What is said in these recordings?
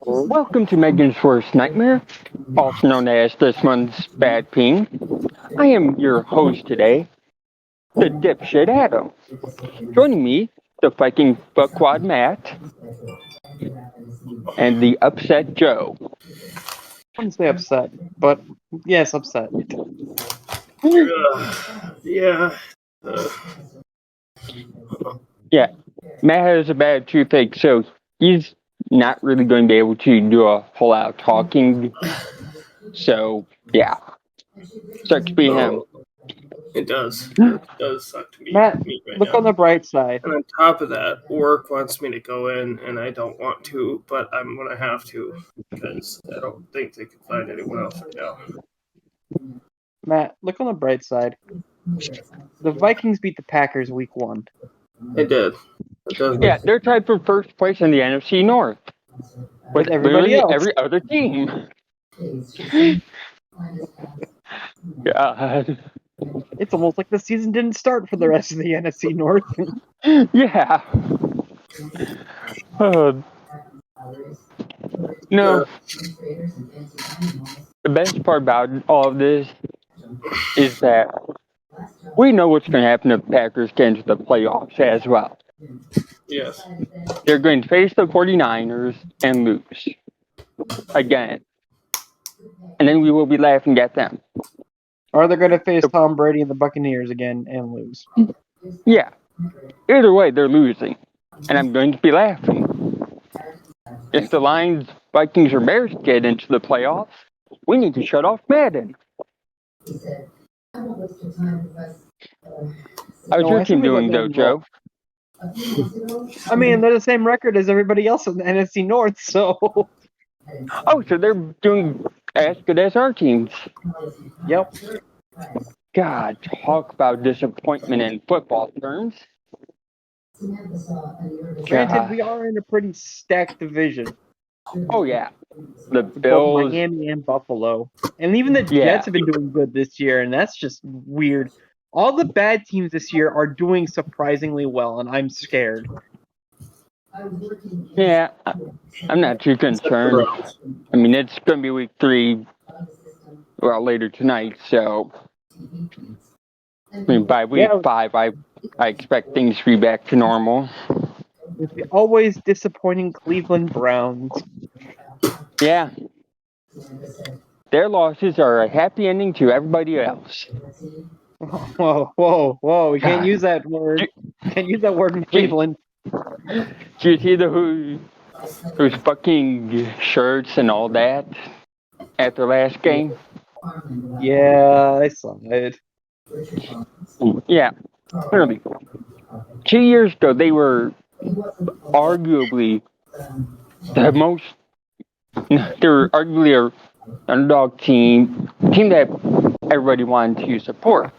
Welcome to Megan's Worst Nightmare, also known as this month's Bad Ping. I am your host today, the dipshit Adam. Joining me, the Viking fuckwad Matt, and the upset Joe. I wouldn't say upset, but yes, upset. Yeah. Yeah, Matt has a bad toothache, so he's not really going to be able to do a whole lot of talking. So, yeah. Sucks to be him. It does. It does suck to be Matt, me right look now. on the bright side. And on top of that, work wants me to go in, and I don't want to, but I'm going to have to, because I don't think they can find anyone else right now. Matt, look on the bright side. The Vikings beat the Packers week 1. They did. It does Yeah, they're tied for first place in the NFC North. With everybody literally else. every other team. God. It's almost like the season didn't start for the rest of the NFC North. Yeah. No. The best part about all of this is that we know what's going to happen if the Packers get into the playoffs as well. Yes. They're going to face the 49ers and lose. Again. And then we will be laughing at them. Or they're going to face Tom Brady and the Buccaneers again and lose. Yeah. Either way, they're losing. And I'm going to be laughing. If the Lions, Vikings, or Bears get into the playoffs, we need to shut off Madden. How's your team doing, though, Joe? I mean, they're the same record as everybody else in the NFC North, so... Oh, so they're doing as good as our teams. Yep. God, talk about disappointment in football terms. Granted, we are in a pretty stacked division. Oh, yeah. The Both Bills. Miami and Buffalo. And even the Jets have been doing good this year, and that's just weird. All the bad teams this year are doing surprisingly well, and I'm scared. Yeah, I'm not too concerned. I mean, it's going to be week 3, well, later tonight, so... I mean, by week 5, I expect things to be back to normal. With the always disappointing Cleveland Browns. Yeah. Their losses are a happy ending to everybody else. Whoa. We can't use that word. Can't use that word in Cleveland. Did you see whose fucking shirts and all that at their last game? Yeah, I saw it. Yeah, clearly. 2 years ago, they were arguably the most... They were arguably an underdog team that everybody wanted to support.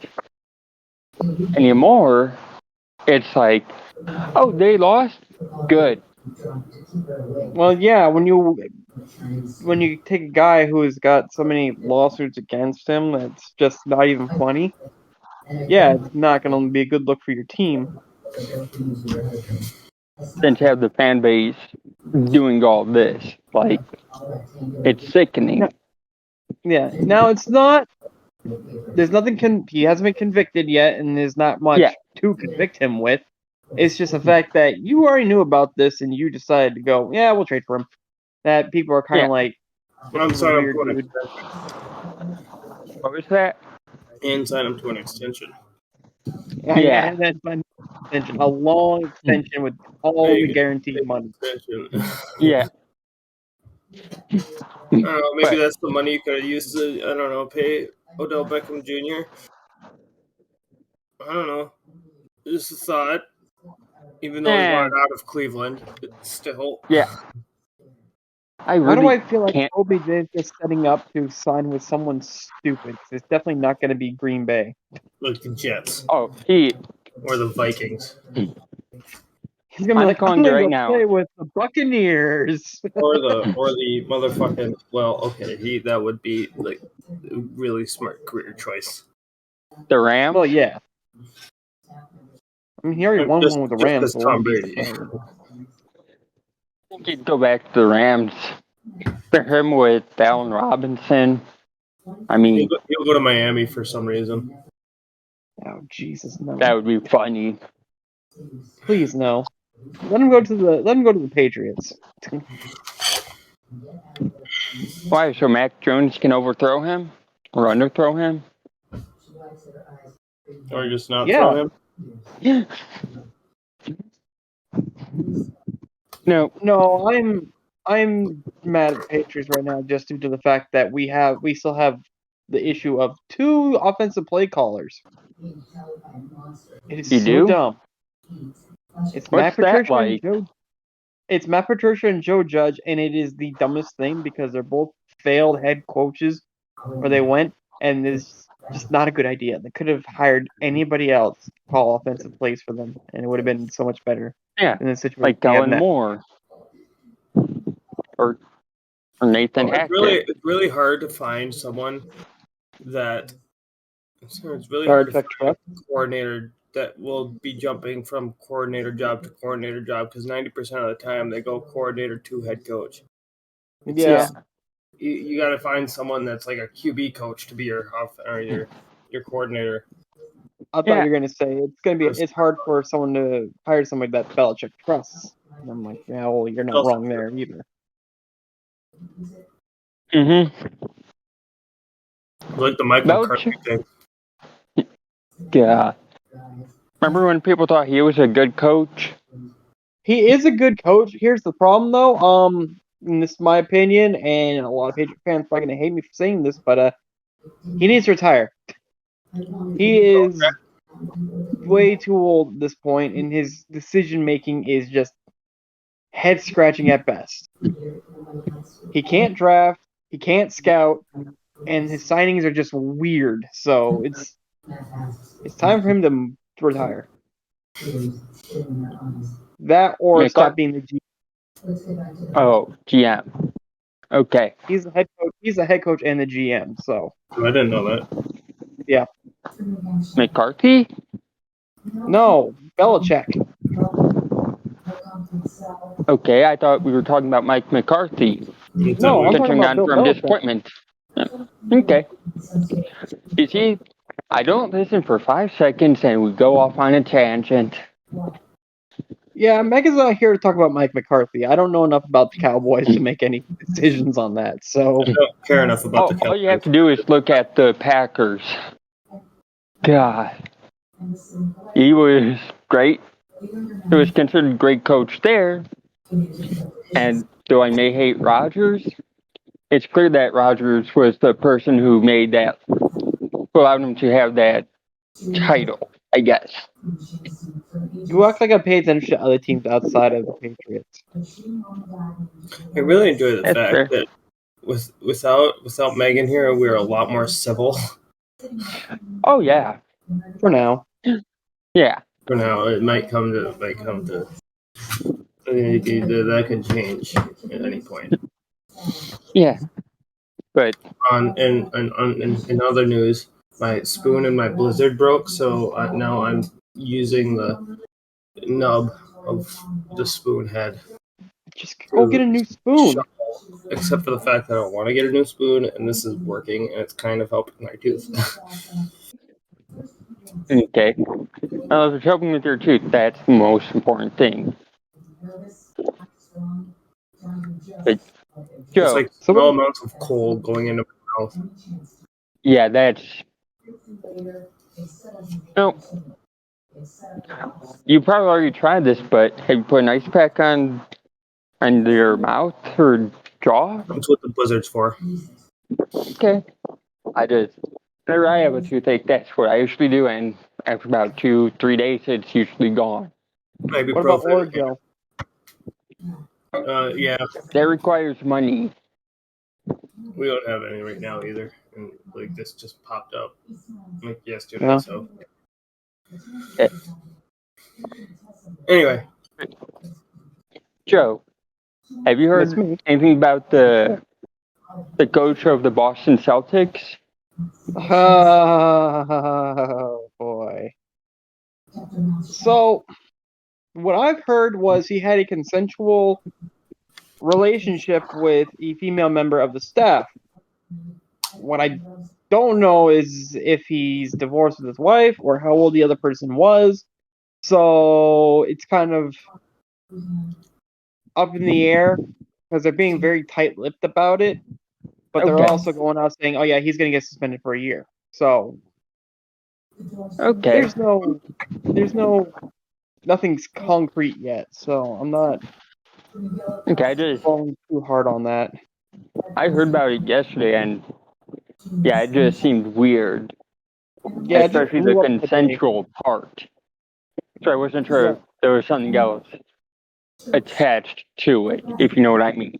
Anymore, it's like, oh, they lost? Good. Well, yeah, when you take a guy who has got so many lawsuits against him, that's just not even funny. Yeah, it's not going to be a good look for your team. Then to have the fan base doing all this, like, it's sickening. Yeah, now it's not. There's nothing. He hasn't been convicted yet, and there's not much to convict him with. It's just the fact that you already knew about this, and you decided to go, yeah, we'll trade for him. That people are kind of like, I'm sorry, weird, I'm dude. What was that? And sign him to an extension. Yeah, and that's an extension, a long extension with all the guaranteed money. Yeah. I don't know, maybe that's the money you could have used to, I don't know, pay Odell Beckham Jr. I don't know. Just a thought. Even though he wanted out of Cleveland, it's still. Yeah. Why do I feel like Obi is just setting up to sign with someone stupid? It's definitely not going to be Green Bay. Like the Jets. Oh, or the Vikings. He's gonna be like, I'm gonna go play with the Buccaneers. or the motherfucking. Well, okay, that would be like a really smart career choice. The Rams. Well, yeah. I mean, he already won one with the Rams. Tom Brady. I think he'd go back to the Rams For him with Allen Robinson, I mean, he'll go to Miami for some reason. Oh Jesus, no! That would be funny. Please no. Let him go to the Patriots. Why? So Mac Jones can overthrow him or underthrow him? Or just not throw him? Yeah. No, I'm mad at the Patriots right now just due to the fact that we still have the issue of 2 offensive play callers. It is so dumb. It's Matt Patricia and Joe. It's Matt Patricia and Joe Judge, and it is the dumbest thing because they're both failed head coaches where they went, and it's just not a good idea. They could have hired anybody else to call offensive plays for them, and it would have been so much better. Yeah, in the situation like Kellen Moore or Nathan Hackett. It's really hard to find someone that it's really hard to find a coordinator that will be jumping from coordinator job to coordinator job because 90% of the time they go coordinator to head coach. You got to find someone that's like a QB coach to be your coordinator. I thought you were gonna say it's hard for someone to hire somebody that Belichick trusts. And I'm like, yeah, well, you're not wrong there either. Like the Michael McCarthy thing. Yeah. Remember when people thought he was a good coach? He is a good coach. Here's the problem, though. And this is my opinion, and a lot of Patriot fans are probably gonna hate me for saying this, but he needs to retire. He is way too old at this point, and his decision making is just head scratching at best. He can't draft, he can't scout, and his signings are just weird. So it's time for him to retire. That or stop being the GM. Oh, GM. Okay. He's the head coach. He's the head coach and the GM. So I didn't know that. Yeah. McCarthy? No, Belichick. Okay, I thought we were talking about Mike McCarthy. No, I'm talking about Bill from Belichick. disappointment. Okay. You see, I don't listen for 5 seconds and we go off on a tangent. Yeah, Megan's not here to talk about Mike McCarthy. I don't know enough about the Cowboys to make any decisions on that. So I don't care enough about the Cowboys. All you have to do is look at the Packers. God. He was great. He was considered a great coach there. And though I may hate Rodgers, it's clear that Rodgers was the person who made that, who allowed him to have that title, I guess. You act like I pay attention to other teams outside of the Patriots. I really enjoy the fact that without Megan here, we're a lot more civil. Oh yeah. For now. Yeah. For now, it might come to that can change at any point. Yeah. But in other news, my spoon and my Blizzard broke, so now I'm using the nub of the spoon head. Just go get a new spoon. Except for the fact that I don't want to get a new spoon, and this is working, and it's kind of helping my tooth. Okay. Well, if it's helping with your tooth, that's the most important thing. But, Joe, it's like small amounts of coal going into my mouth. Yeah, that's... No. You probably already tried this, but have you put an ice pack on your mouth or jaw? That's what the Blizzard's for. Okay. Whenever I have a toothache, that's what I usually do, and after about 2-3 days, it's usually gone. Maybe what about Oreo? Yeah. That requires money. We don't have any right now either, and like this just popped up like yesterday. So anyway, Joe, have you heard anything about the coach of the Boston Celtics? Oh boy. So what I've heard was he had a consensual relationship with a female member of the staff. What I don't know is if he's divorced with his wife or how old the other person was. So it's kind of up in the air because they're being very tight-lipped about it. But they're also going out saying, "Oh yeah, he's going to get suspended for a year." So there's nothing's concrete yet. So I'm not going too hard on that. I heard about it yesterday, and yeah, it just seemed weird. Yeah, especially the consensual part. So I wasn't sure if there was something else attached to it, if you know what I mean.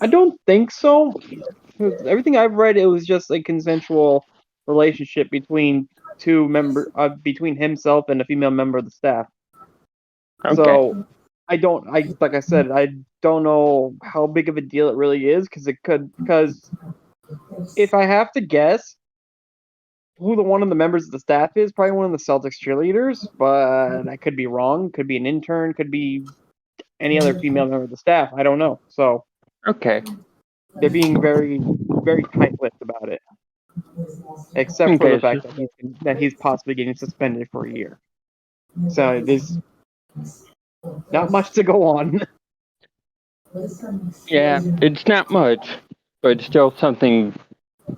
I don't think so. Everything I've read, it was just a consensual relationship between between himself and a female member of the staff. Okay. So like I said, I don't know how big of a deal it really is because if I have to guess who one of the members of the staff is, probably one of the Celtics cheerleaders, but I could be wrong. Could be an intern, could be any other female member of the staff. I don't know. So okay, they're being very, very tight-lipped about it, except for the fact that he's possibly getting suspended for a year. So there's not much to go on. Yeah, it's not much, but it's still something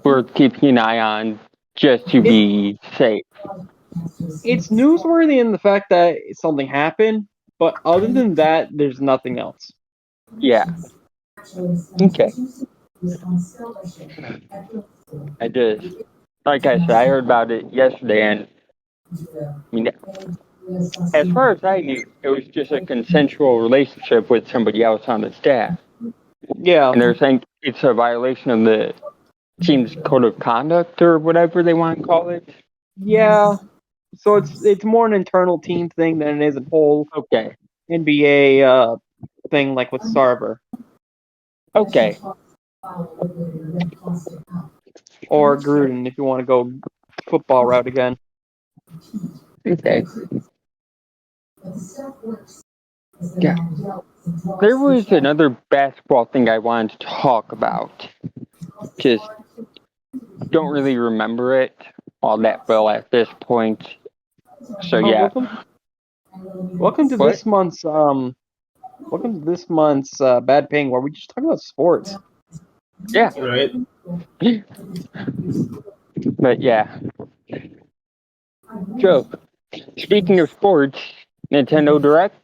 worth keeping an eye on just to be safe. It's newsworthy in the fact that something happened, but other than that, there's nothing else. Yeah. Okay. I just, like I said, I heard about it yesterday, and I mean, as far as I knew, it was just a consensual relationship with somebody else on the staff. Yeah. And they're saying it's a violation of the team's code of conduct or whatever they want to call it. Yeah. So it's more an internal team thing than it is a whole NBA thing like with Sarver. Okay. Or Gruden if you want to go football route again. Okay. Yeah. There was another basketball thing I wanted to talk about. Just don't really remember it all that well at this point. So yeah. Welcome to this month's Bad Ping, where we just talk about sports. Yeah. Right. But yeah. Joe, speaking of sports, Nintendo Direct?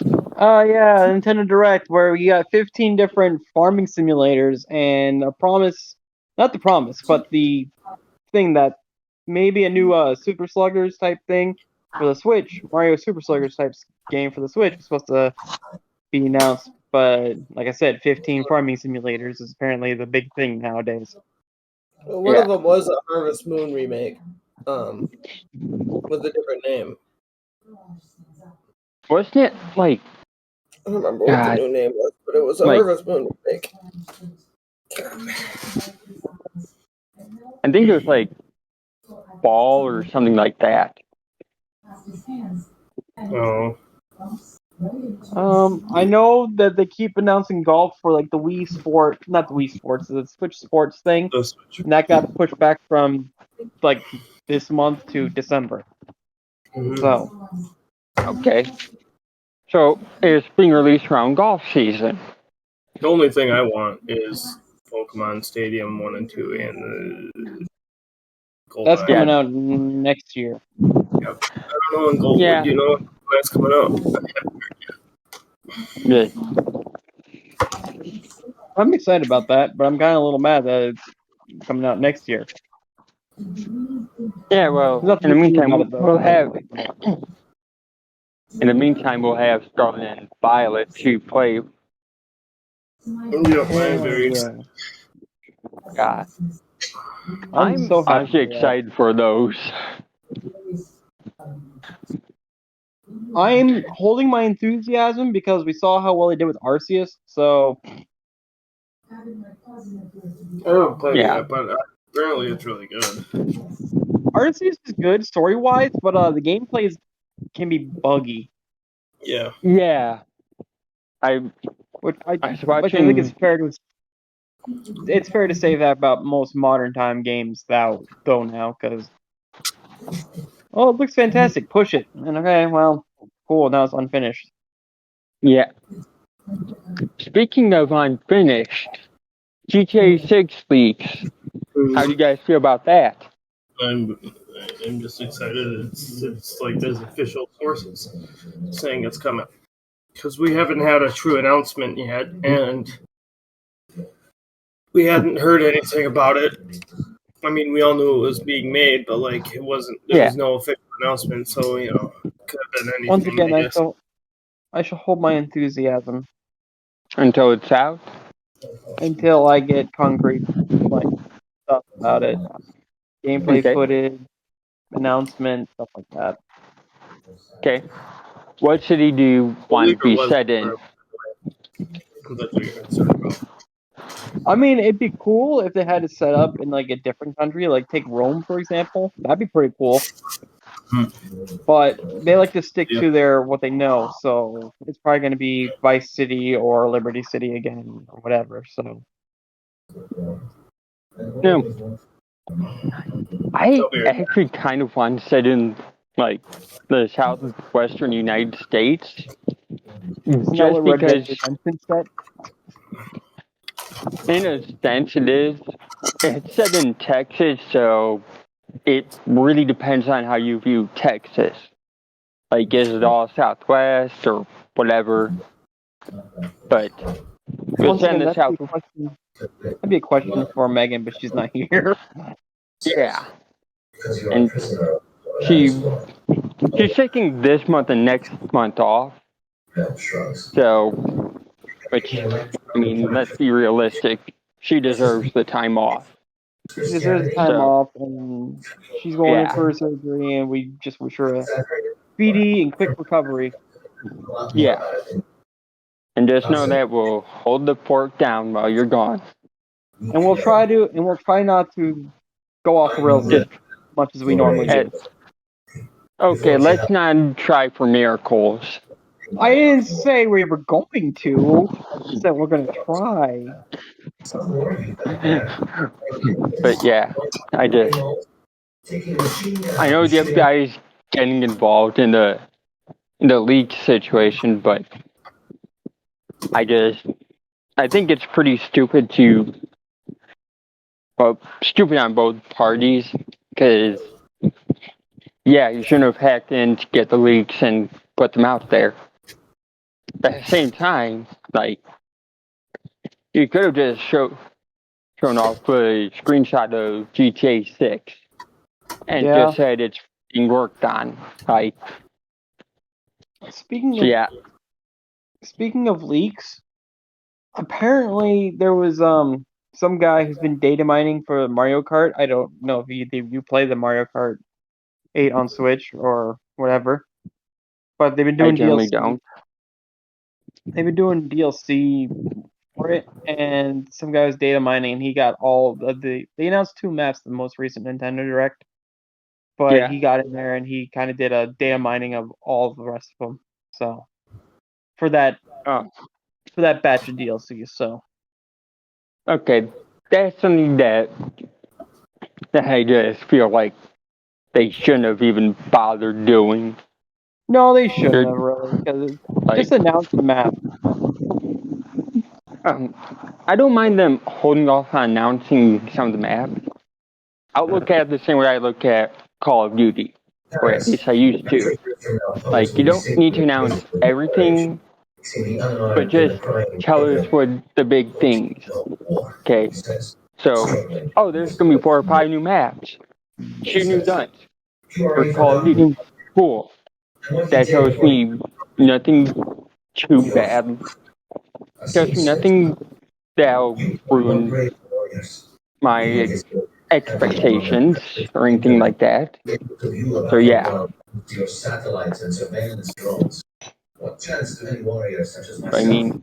Yeah, Nintendo Direct, where we got 15 different farming simulators and not the promise, but the thing that maybe a new Super Sluggers type thing for the Switch, Mario Super Sluggers type game for the Switch was supposed to be announced, but like I said, 15 farming simulators is apparently the big thing nowadays. Well, one of them was a Harvest Moon remake, with a different name. Wasn't it like? I don't remember what the new name was, but it was a Harvest Moon remake. I think it was like Ball or something like that. Oh. I know that they keep announcing golf for like the not the Wii Sports, the Switch Sports thing, and that got pushed back from like this month to December. Mm-hmm. So, okay. So it's being released around golf season. The only thing I want is Pokemon Stadium 1 and 2 and that's coming out next year. Yep. I don't know in Gold. Yeah. You know when that's coming out? Good. I'm excited about that, but I'm kind of a little mad that it's coming out next year. Yeah, well, in the meantime, we'll have. In the meantime, we'll have Scarlet and Violet to play. Yeah, I'm very excited. God. I'm so honestly excited for those. I'm holding my enthusiasm because we saw how well they did with Arceus, so. I don't play it, but apparently it's really good. Arceus is good story-wise, but the gameplay can be buggy. Yeah. Yeah. which I was watching. think it's fair to say that about most modern time games though now, because it looks fantastic. Push it, and okay, well, cool. Now it's unfinished. Yeah. Speaking of unfinished, GTA 6 leaks. How do you guys feel about that? I'm just excited. It's like there's official sources saying it's coming, because we haven't had a true announcement yet, and we hadn't heard anything about it. I mean, we all knew it was being made, but like it wasn't. There was no official announcement, so it could have been anything. Once again, I guess. I shall hold my enthusiasm until it's out. Until I get concrete stuff about it, gameplay footage, announcement, stuff like that. Okay. What city do you want to be set in? I mean, it'd be cool if they had it set up in like a different country, like take Rome for example. That'd be pretty cool. But they like to stick to what they know, so it's probably going to be Vice City or Liberty City again or whatever. So. No. I actually kind of want to set in like the southwestern United States, just because. In a sense, it is. It's set in Texas, so it really depends on how you view Texas. Like, is it all Southwest or whatever? But we'll send this out. That'd be a question for Megan, but she's not here. Yeah, and she's taking this month and next month off. So, which, I mean, let's be realistic. She deserves the time off. She deserves the time off, and she's going in for her surgery, and we just wish her a speedy and quick recovery. Yeah. And just know that we'll hold the fork down while you're gone. And we'll try not to go off the rails as much as we normally do. Okay, let's not try for miracles. I didn't say we were going to. I just said we're going to try. But yeah, I know the FBI is getting involved in the leak situation, but I think it's pretty stupid stupid on both parties, because you shouldn't have hacked in to get the leaks and put them out there. But at the same time, like, you could have just shown off a screenshot of GTA 6 and just said it's being worked on. Like, Speaking of leaks, apparently there was some guy who's been data mining for Mario Kart. I don't know if you play the Mario Kart 8 on Switch or whatever, but they've been doing DLC. Don't. They've been doing DLC for it, and some guy was data mining, and he got all of the. They announced 2 maps, the most recent Nintendo Direct, but he got in there and he kind of did a data mining of all of the rest of them. So for that batch of DLC, so. Okay, that's something that I just feel like they shouldn't have even bothered doing. No, they shouldn't have, really, because just announce the map. I don't mind them holding off on announcing some of the maps. I'll look at it the same way I look at Call of Duty, or at least I used to. Like, you don't need to announce everything, but just tell us what the big things. Okay, so, there's going to be 4 or 5 new maps. Shoot new guns. For Call of Duty. Cool. That tells me nothing too bad. Tells me nothing that'll ruin my expectations or anything like that. So yeah. I mean,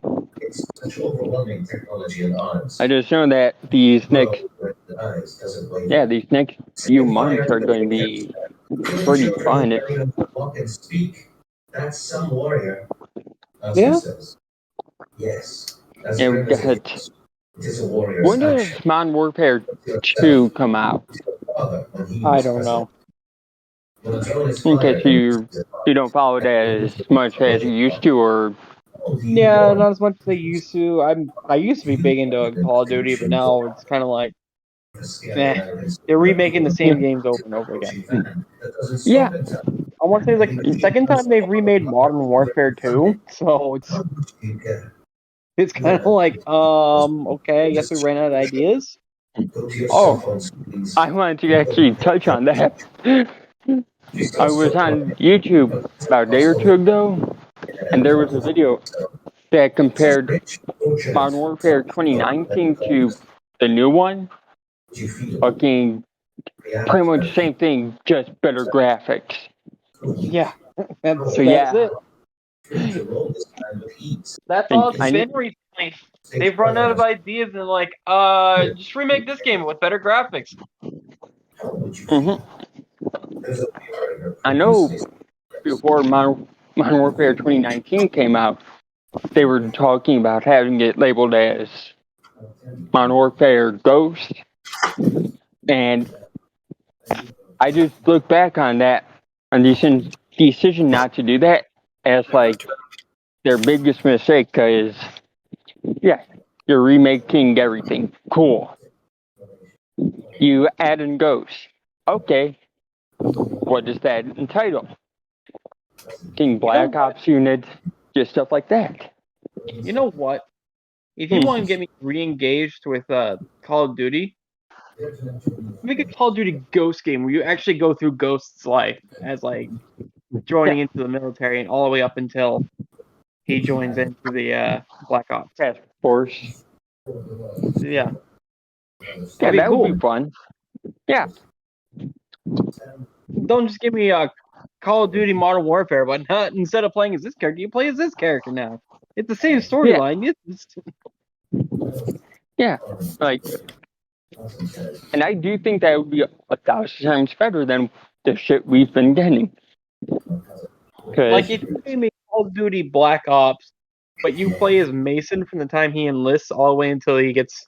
I just know that these next few months are going to be pretty fun. Yeah. And we got, when does Modern Warfare 2 come out? I don't know. Okay, so you don't follow it as much as you used to, or Yeah, not as much as I used to. I used to be big into Call of Duty, but now it's kind of like, eh, they're remaking the same games over and over again. yeah, I want to say it's like the second time they've remade Modern Warfare 2, so it's kind of like, okay, I guess we ran out of ideas. Oh, I wanted to actually touch on that. I was on YouTube about a day or two ago, and there was a video that compared Modern Warfare 2019 to the new one. Fucking pretty much the same thing, just better graphics. Yeah, that's yeah. it. That's all it's been recently. They've run out of ideas and like, just remake this game with better graphics. Mm-hmm. I know before Modern Warfare 2019 came out, they were talking about having it labeled as Modern Warfare Ghost, and I just look back on that, on the decision not to do that, as like their biggest mistake, because yeah, you're remaking everything. Cool. You add in Ghost. Okay. What does that entitle? King Black Ops units, just stuff like that. You know what? If you want to get me re-engaged with Call of Duty, make a Call of Duty Ghost game where you actually go through Ghost's life as like joining into the military and all the way up until he joins into the Black Ops Task Force. Yeah. Yeah, that would be fun. Yeah. Don't just give me a Call of Duty Modern Warfare, but not instead of playing as this character, you play as this character now. It's the same storyline. Yeah, like, and I do think that would be 1,000 times better than the shit we've been getting. Like, if you play me Call of Duty Black Ops, but you play as Mason from the time he enlists all the way until he gets,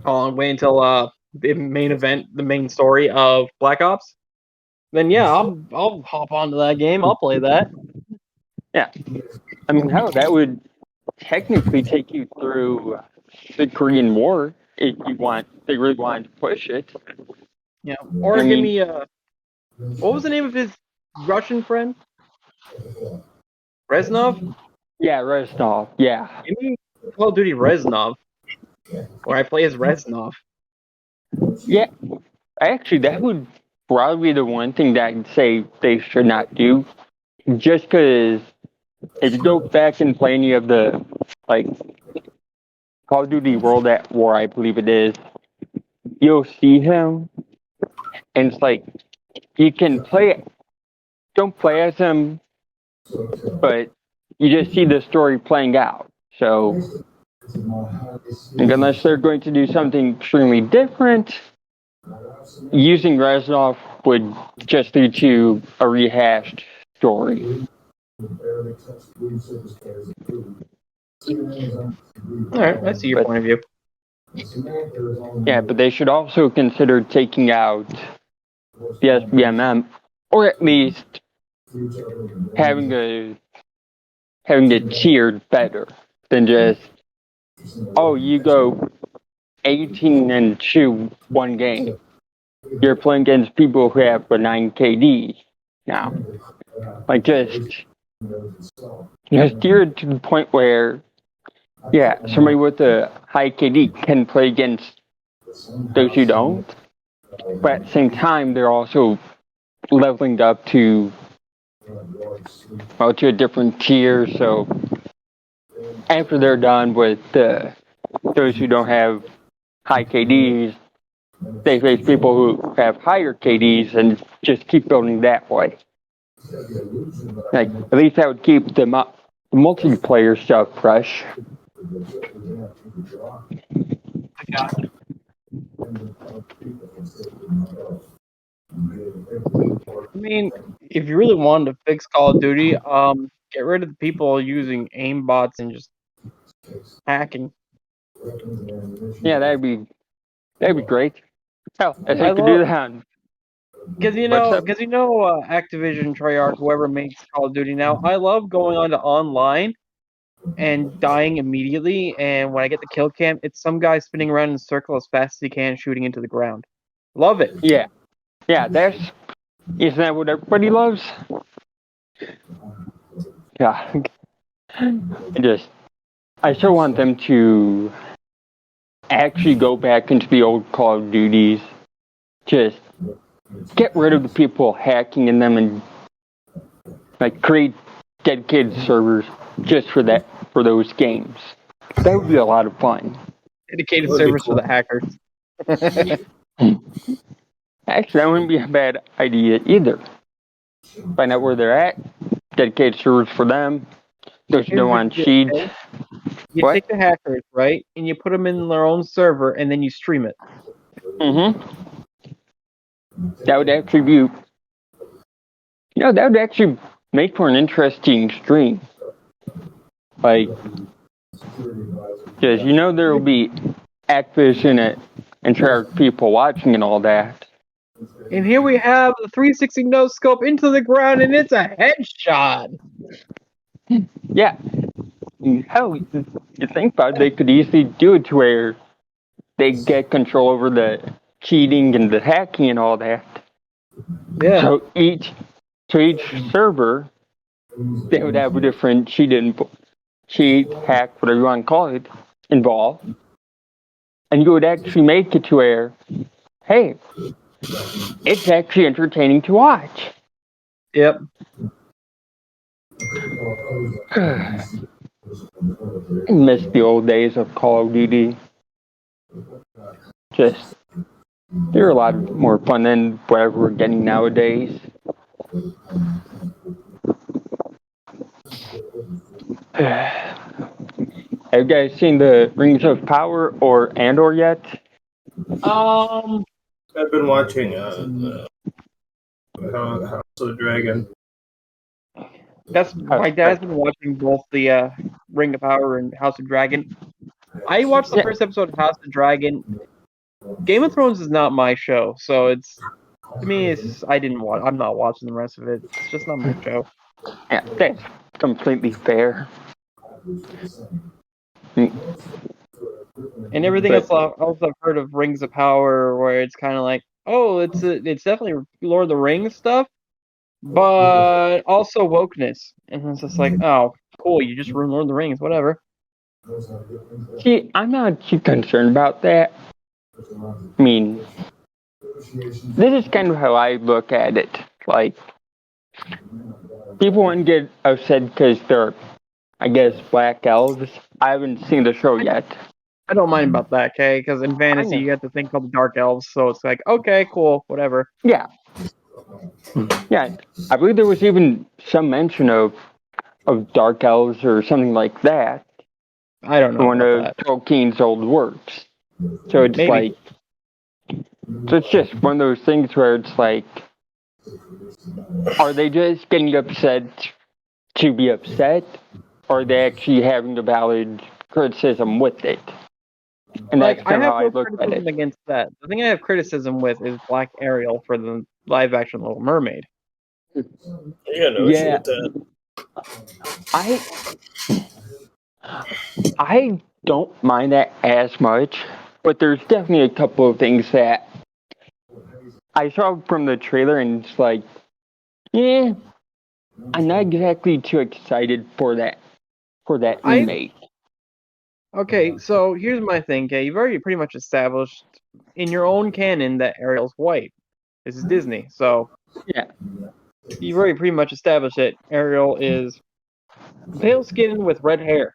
all the way until the main event, the main story of Black Ops, then yeah, I'll hop onto that game. I'll play that. Yeah, I mean, hell, that would technically take you through the Korean War if you want. They really wanted to push it. Yeah, or give me what was the name of his Russian friend? Reznov? Yeah, Reznov. Yeah. Give me Call of Duty Reznov, where I play as Reznov. Yeah, actually, that would probably be the one thing that I'd say they should not do. Just because if you go back and play any of the, like, Call of Duty World at War, I believe it is, you'll see him, and it's like, you can don't play as him, but you just see the story playing out. So, unless they're going to do something extremely different, using Reznov would just lead to a rehashed story. Alright, I see your point of view. Yeah, but they should also consider taking out the SBMM, or at least having it tiered better than just, oh, you go 18-2 one game. You're playing against people who have a 9 KD now. Like, just steer it to the point where, yeah, somebody with a high KD can play against those who don't, but at the same time, they're also leveling up to a different tier. So after they're done with those who don't have high KDs, they face people who have higher KDs and just keep building that way. Like, at least that would keep the multiplayer stuff fresh. I mean, if you really wanted to fix Call of Duty, get rid of the people using aim bots and just hacking. Yeah, that'd be great. Hell, if they could do that. Because Activision, Treyarch, whoever makes Call of Duty now, I love going on to online and dying immediately. And when I get the kill cam, it's some guy spinning around in a circle as fast as he can, shooting into the ground. Love it. Yeah, isn't that what everybody loves? Yeah, I still want them to actually go back into the old Call of Duties. Just get rid of the people hacking in them and like create dedicated servers just for those games. That would be a lot of fun. Dedicated servers for the hackers. Actually, that wouldn't be a bad idea either. Find out where they're at. Dedicated servers for them. Those who don't want cheats. You take the hackers, right, and you put them in their own server, and then you stream it. Mm-hmm. That would actually be... that would actually make for an interesting stream. Like, because there will be Activision and Treyarch people watching and all that. And here we have the 360 no scope into the ground, and it's a headshot. Yeah. Hell, you think about it, they could easily do it to where they get control over the cheating and the hacking and all that. Yeah. So each server, they would have a different cheat, hack, whatever you want to call it, involved. And you would actually make it to where, hey, it's actually entertaining to watch. Yep. I miss the old days of Call of Duty. They're a lot more fun than whatever we're getting nowadays. Have you guys seen the Rings of Power or Andor yet? I've been watching House of the Dragon. My dad's been watching both the Ring of Power and House of Dragon. I watched the first episode of House of Dragon. Game of Thrones is not my show, so I'm not watching the rest of it. It's just not my show. Yeah, that's completely fair. And everything else I've heard of Rings of Power, where it's kind of like, oh, it's definitely Lord of the Rings stuff, but also wokeness. And it's just like, oh, cool, you just ruined Lord of the Rings, whatever. See, I'm not too concerned about that. I mean, this is kind of how I look at it. Like, people want to get upset because they're, I guess, black elves. I haven't seen the show yet. I don't mind about that, okay? Because in fantasy, you have to think called the dark elves, so it's like, okay, cool, whatever. Yeah. Yeah, I believe there was even some mention of dark elves or something like that. I don't know. One of Tolkien's old works. So it's like, so it's just one of those things where it's like, are they just getting upset to be upset, or are they actually having a valid criticism with it? And that's kind of how I look at it. Against that. The thing I have criticism with is Black Ariel for the live-action Little Mermaid. Yeah. I don't mind that as much, but there's definitely a couple of things that I saw from the trailer, and it's like, yeah, I'm not exactly too excited for that remake. Okay, so here's my thing, okay? You've already pretty much established in your own canon that Ariel's white. This is Disney, so yeah. You've already pretty much established that Ariel is pale skin with red hair.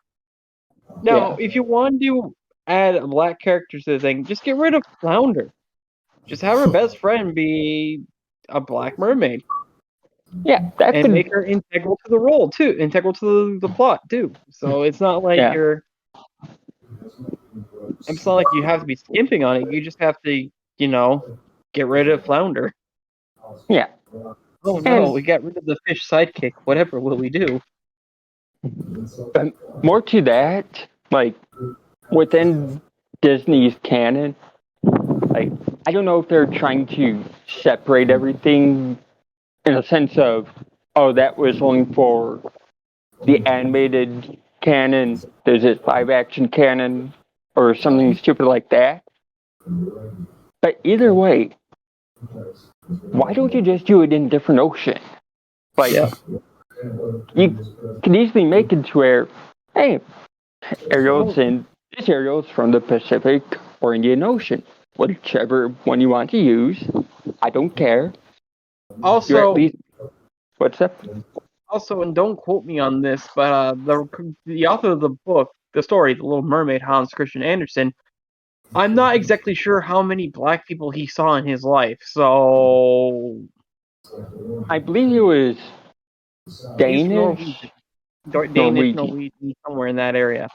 Now, if you want to add a black character to the thing, just get rid of Flounder. Just have her best friend be a black mermaid. Yeah, make her integral to the role too, integral to the plot too. So it's not like it's not like you have to be skimping on it. You just have to, get rid of Flounder. Yeah. Oh no, we got rid of the fish sidekick. Whatever will we do? More to that, like, within Disney's canon, like, I don't know if they're trying to separate everything in a sense of, oh, that was only for the animated canon, there's this live-action canon, or something stupid like that. But either way, why don't you just do it in a different ocean? Like, you can easily make it to where, hey, Ariel's in, this Ariel's from the Pacific or Indian Ocean. Whichever one you want to use, I don't care. Also, you at least, what's up? Also, and don't quote me on this, but the author of the book, the story, The Little Mermaid, Hans Christian Andersen, I'm not exactly sure how many black people he saw in his life, so... I believe it was Danish? Norwegian, somewhere in that area.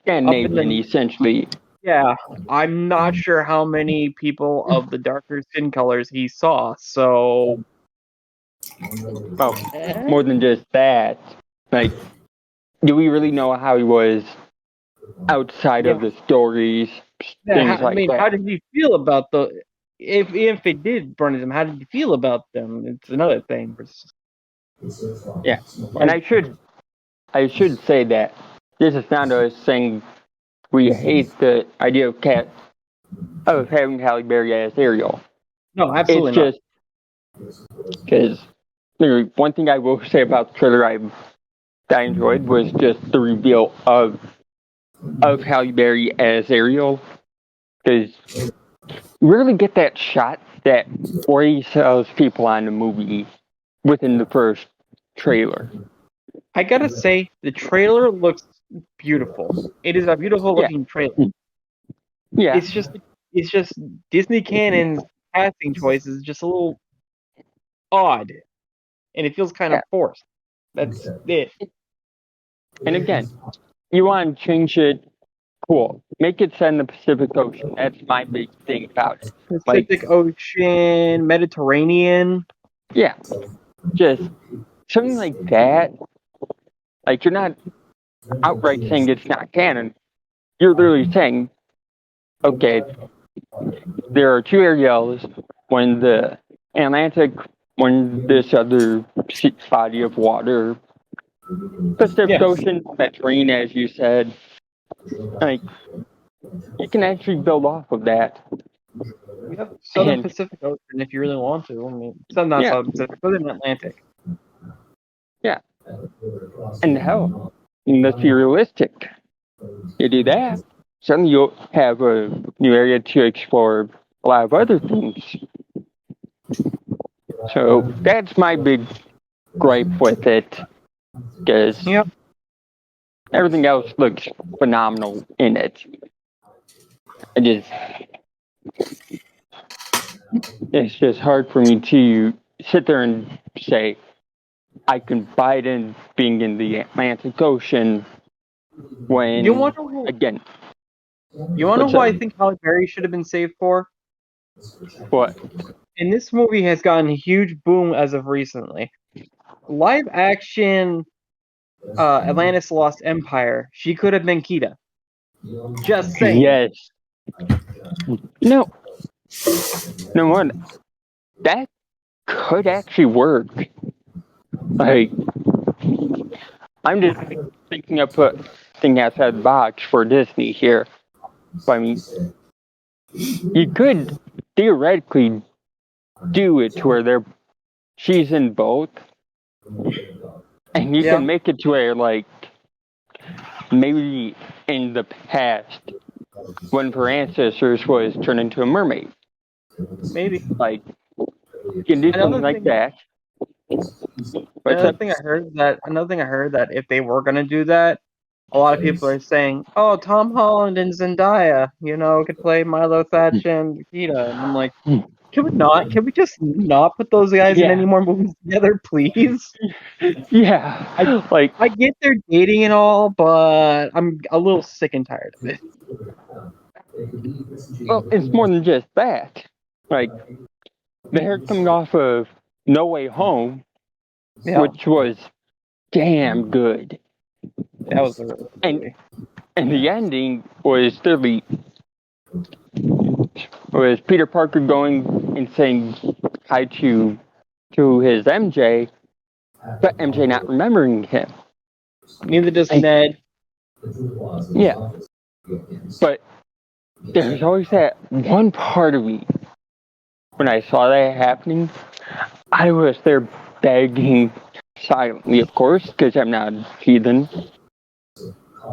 Scandinavian, essentially. Yeah, I'm not sure how many people of the darker skin colors he saw, so... Well, more than just that, like, do we really know how he was outside of the stories, things like that? How did you feel about the... If it did burn him, how did you feel about them? It's another thing. Yeah, and I should say that this is not us saying we hate the idea of having Halle Berry as Ariel. No, absolutely not. It's just because one thing I will say about the trailer that I enjoyed was just the reveal of Halle Berry as Ariel, because you rarely get that shot that where he sells people on the movie within the first trailer. I gotta say, the trailer looks beautiful. It is a beautiful looking trailer. Yeah. It's just Disney Canon's casting choice is just a little odd, and it feels kind of forced. That's it. And again, you want to change it, cool. Make it set in the Pacific Ocean. That's my big thing about it. Pacific Ocean, Mediterranean. Yeah. Just something like that. Like, you're not outright saying it's not canon. You're literally saying, okay, there are two Ariels, when the Atlantic, when this other body of water, Pacific Ocean, Mediterranean, as you said. Like, you can actually build off of that. Yep, Southern Pacific Ocean, if you really want to. I mean, not Southern Pacific, Southern Atlantic. Yeah. And hell, let's be realistic. You do that, suddenly you'll have a new area to explore a lot of other things. So that's my big gripe with it, because everything else looks phenomenal in it. It's just hard for me to sit there and say, I can buy it in being in the Atlantic Ocean when, you want to know who I think Halle Berry should have been saved for? What? And this movie has gotten a huge boom as of recently. Live action Atlantis Lost Empire. She could have been Kida. Just saying. Yes. No one. That could actually work. Like, I'm just thinking outside the box for Disney here. But, I mean, you could theoretically do it to where she's in both, and you can make it to where, like, maybe in the past, one of her ancestors was turned into a mermaid. Maybe. Like, you can do something like that. Another thing I heard that if they were gonna do that, a lot of people are saying, "Oh, Tom Holland and Zendaya, could play Milo, Thatch, and Kida," and I'm like, can we not? Can we just not put those guys in any more movies together, please? Yeah, I get they're dating and all, but I'm a little sick and tired of it. Well, it's more than just that. Like, they're coming off of No Way Home, which was damn good. That was a really good movie. And the ending was literally Peter Parker going and saying hi to his MJ, but MJ not remembering him. Neither does Ned. Yeah. But there's always that one part of me, when I saw that happening, I was there begging silently, of course, because I'm not a heathen.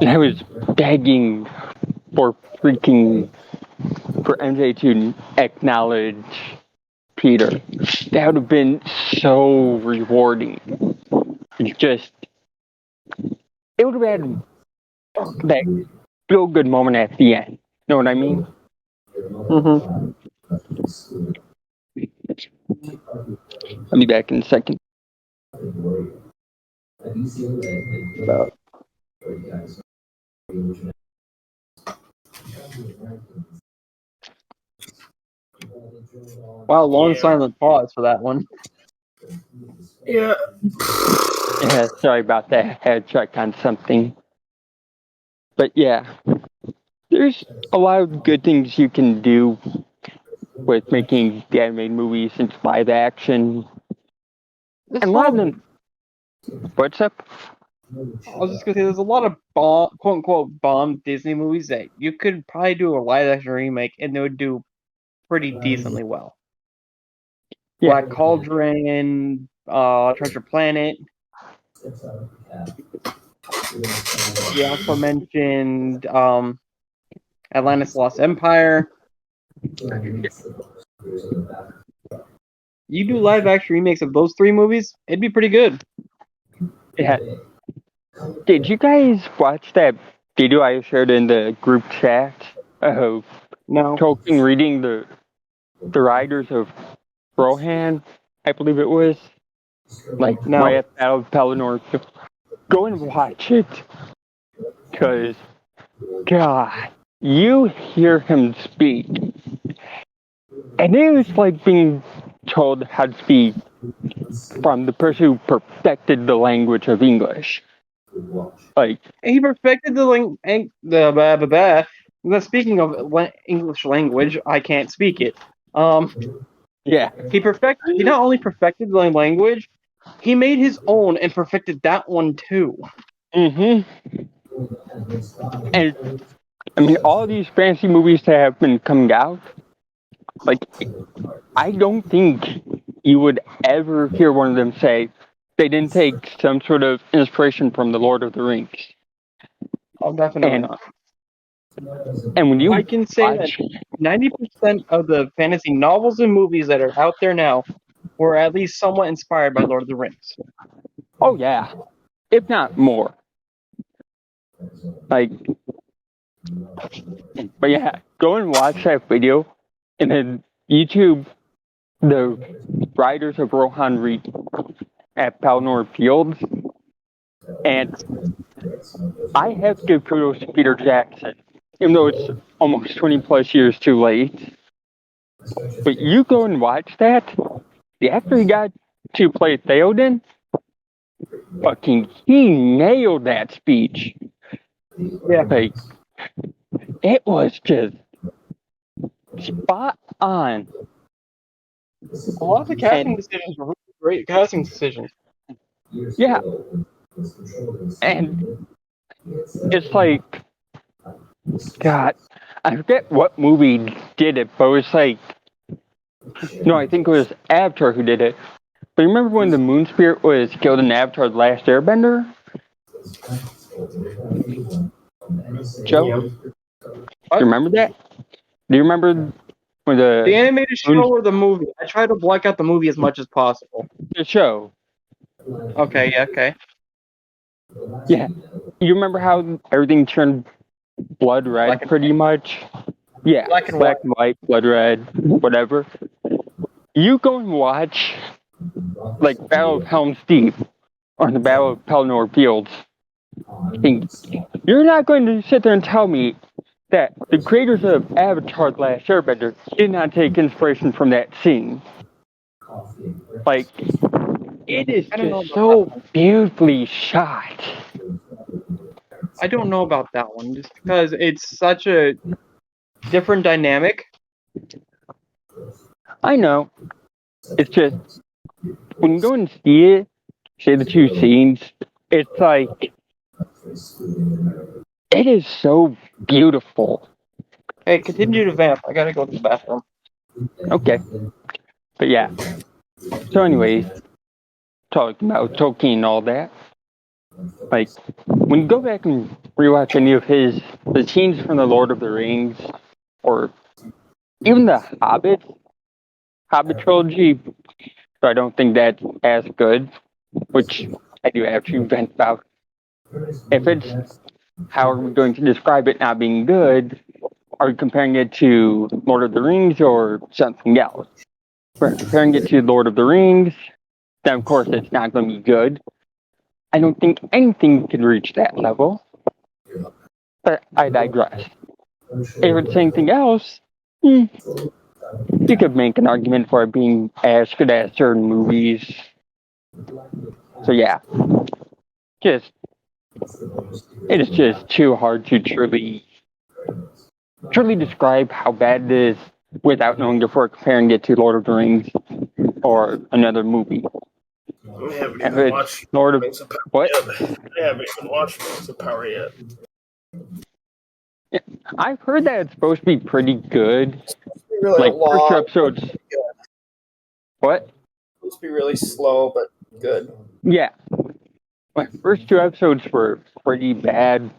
And I was begging for MJ to acknowledge Peter. That would have been so rewarding. It would have had that feel good moment at the end. Know what I mean? Mm-hmm. I'll be back in a second. Wow, long silent pause for that one. Yeah. Yeah, sorry about that. I had to check on something. But yeah, there's a lot of good things you can do with making the animated movies into live action. And a lot of them. What's up? I was just gonna say, there's a lot of quote unquote bomb Disney movies that you could probably do a live action remake and they would do pretty decently well. Yeah. Black Cauldron, Treasure Planet. You also mentioned Atlantis Lost Empire. You do live action remakes of those 3 movies, it'd be pretty good. Yeah. Did you guys watch that video I shared in the group chat of No. Tolkien reading the Riders of Rohan, I believe it was? Like, No. right at Battle of Pelennor. Go and watch it. Because, God, you hear him speak. And it was like being told how to speak from the person who perfected the language of English. Like, he perfected speaking of English language, I can't speak it. yeah. He not only perfected the language, he made his own and perfected that one too. Mm-hmm. And I mean, all these fantasy movies that have been coming out, like, I don't think you would ever hear one of them say they didn't take some sort of inspiration from the Lord of the Rings. Oh, definitely not. And when you I can say that 90% of the fantasy novels and movies that are out there now were at least somewhat inspired by Lord of the Rings. Oh yeah, if not more. Like, but yeah, go and watch that video, and then YouTube the Riders of Rohan read at Pelennor Fields, and I have to give kudos to Peter Jackson, even though it's almost 20 plus years too late. But you go and watch that. The actor he got to play Theoden, he nailed that speech. Yeah. Like, it was just spot on. A lot of the casting decisions were really great casting decisions. Yeah. And it's like, God, I forget what movie did it, but it was like, no, I think it was Avatar who did it. But remember when the Moon Spirit was killed in Avatar The Last Airbender? Joe? Yeah. Do you remember that? Do you remember when the animated show or the movie? I try to block out the movie as much as possible. The show. Okay, yeah, okay. Yeah. You remember how everything turned blood red pretty much? Yeah. Black and white, blood red, whatever. You go and watch like Battle of Helm's Deep or the Battle of Pelennor Fields. You're not going to sit there and tell me that the creators of Avatar The Last Airbender did not take inspiration from that scene. Like, it is just so beautifully shot. I don't know about that one, just because it's such a different dynamic. I know. It's just, when you go and see the two scenes, it's like, it is so beautiful. Hey, continue to vamp. I gotta go to the bathroom. Okay. But yeah. So anyways, talking about Tolkien and all that, like, when you go back and rewatch any of the scenes from the Lord of the Rings, or even the Hobbit trilogy, so I don't think that's as good, which I do have to vent about. If it's, how are we going to describe it not being good? Are we comparing it to Lord of the Rings or something else? If we're comparing it to Lord of the Rings, then of course it's not going to be good. I don't think anything can reach that level. But I digress. If it's anything else, you could make an argument for it being as good as certain movies. So yeah, it is just too hard to truly describe how bad it is without knowing if we're comparing it to Lord of the Rings or another movie. I haven't even watched Rings of Power what? yet. I haven't even watched Rings of Power yet. Yeah, I've heard that it's supposed to be pretty good. It's supposed to be really like long, first two episodes. What? It's supposed to be really slow but good. Yeah. My first two episodes were pretty bad.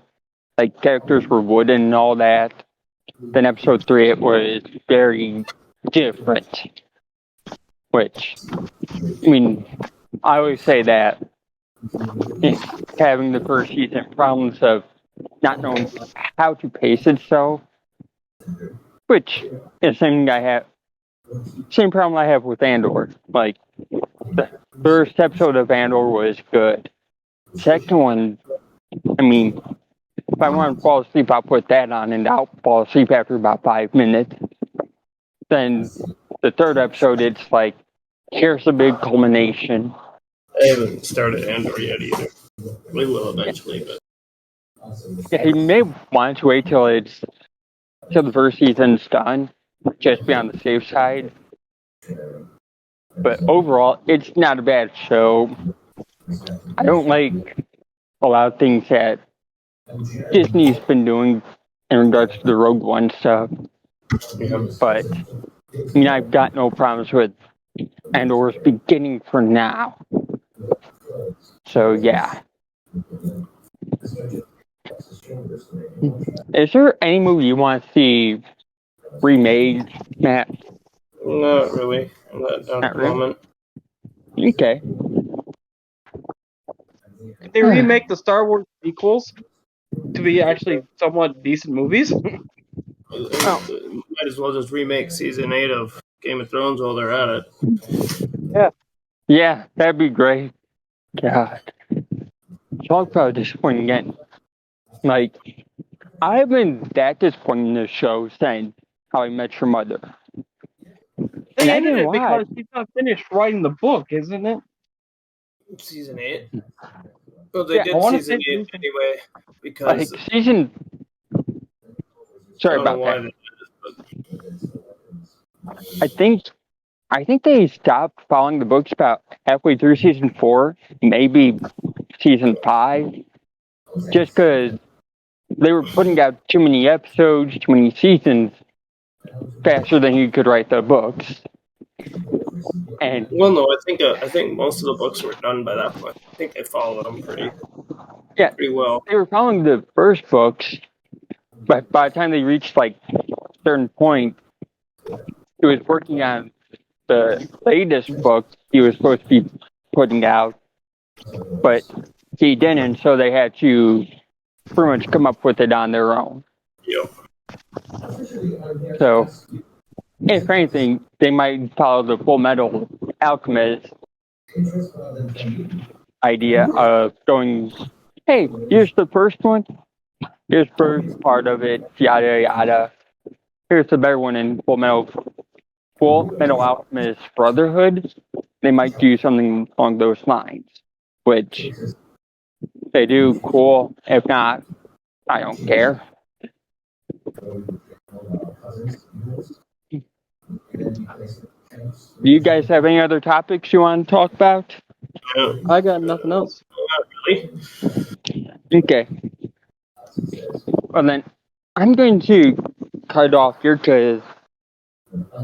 Like characters were wooden and all that. Then episode 3 it was very different. Which, I mean, I always say that having the first season problems of not knowing how to pace itself, which is something same problem I have with Andor. Like, the first episode of Andor was good. Second one, I mean, if I want to fall asleep, I'll put that on and I'll fall asleep after about 5 minutes. Then the third episode, it's like, here's a big culmination. I haven't started Andor yet either. We will eventually, but Yeah, you may want to wait till the first season's done, just be on the safe side. But overall, it's not a bad show. I don't like a lot of things that Disney's been doing in regards to the Rogue One stuff. But, I mean, I've got no problems with Andor's beginning for now. So, yeah. Is there any movie you want to see remade, Matt? not really. Not at the moment. Okay. If they remake the Star Wars sequels to be actually somewhat decent movies, might as well just remake season 8 of Game of Thrones while they're at it. Yeah. Yeah, that'd be great. God. Talk about disappointing again. Like, I haven't been that disappointed in this show since How I Met Your Mother. They ended it because he's not finished writing the book, isn't it? Season 8? Well, they did season 8 anyway, because... Like, season... Sorry about that. I think they stopped following the books about halfway through season 4, maybe season 5, just because they were putting out too many episodes, too many seasons, faster than you could write the books. And well, no, I think most of the books were done by that point. I think they followed them pretty well. They were following the first books, but by the time they reached like a certain point, he was working on the latest book he was supposed to be putting out, but he didn't, so they had to pretty much come up with it on their own. Yep. So, if anything, they might follow the Full Metal Alchemist idea of going, hey, here's the first one, here's the first part of it, yada yada. Here's the better one in Full Metal Alchemist Brotherhood. They might do something along those lines, which they do, cool. If not, I don't care. Do you guys have any other topics you want to talk about? I got nothing else. Not really. Okay. Well then, I'm going to cut off here because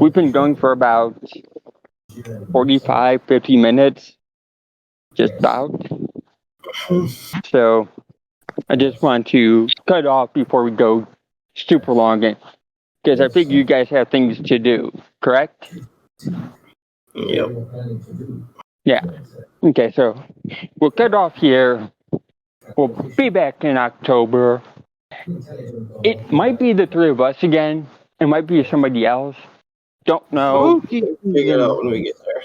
we've been going for about 45, 50 minutes. Just about. So, I just want to cut off before we go super long. Because I think you guys have things to do, correct? Yep. Yeah. Okay, so we'll cut off here. We'll be back in October. It might be the three of us again. It might be somebody else. Don't know. Spooky Figure it out season. when we get there.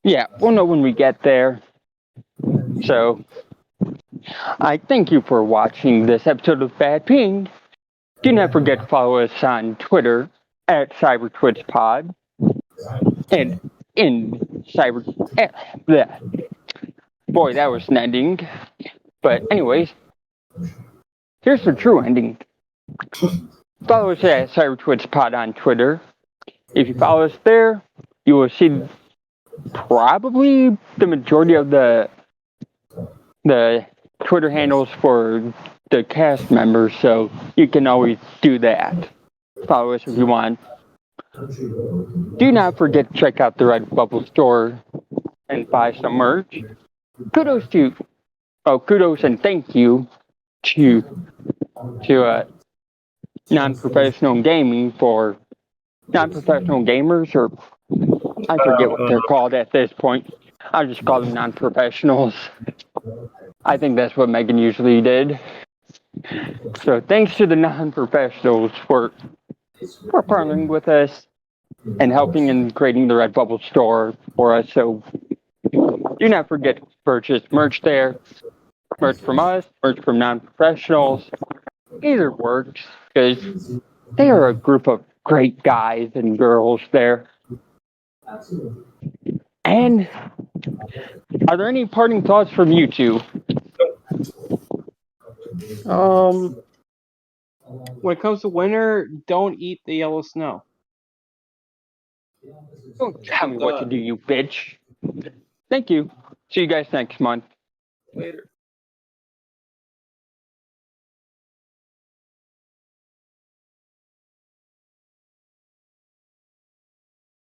Yeah, we'll know when we get there. So, I thank you for watching this episode of Bad Ping. Do not forget to follow us on Twitter at CyberTwitsPod. And in Cyber... bleh. Boy, that was an ending. But anyways, here's the true ending. Follow us at CyberTwitsPod on Twitter. If you follow us there, you will see probably the majority of the Twitter handles for the cast members, so you can always do that. Follow us if you want. Do not forget to check out the Redbubble store and buy some merch. Kudos and thank you to non-professional gaming for non-professional gamers, or I forget what they're called at this point. I just call them non-professionals. I think that's what Megan usually did. So thanks to the non-professionals for partnering with us and helping in creating the Redbubble store for us. So do not forget to purchase merch there. Merch from us, merch from non-professionals. Either works, because they are a group of great guys and girls there. And are there any parting thoughts from you two? When it comes to winter, don't eat the yellow snow. Don't tell me what to do, you bitch. Thank you. See you guys next month. Later.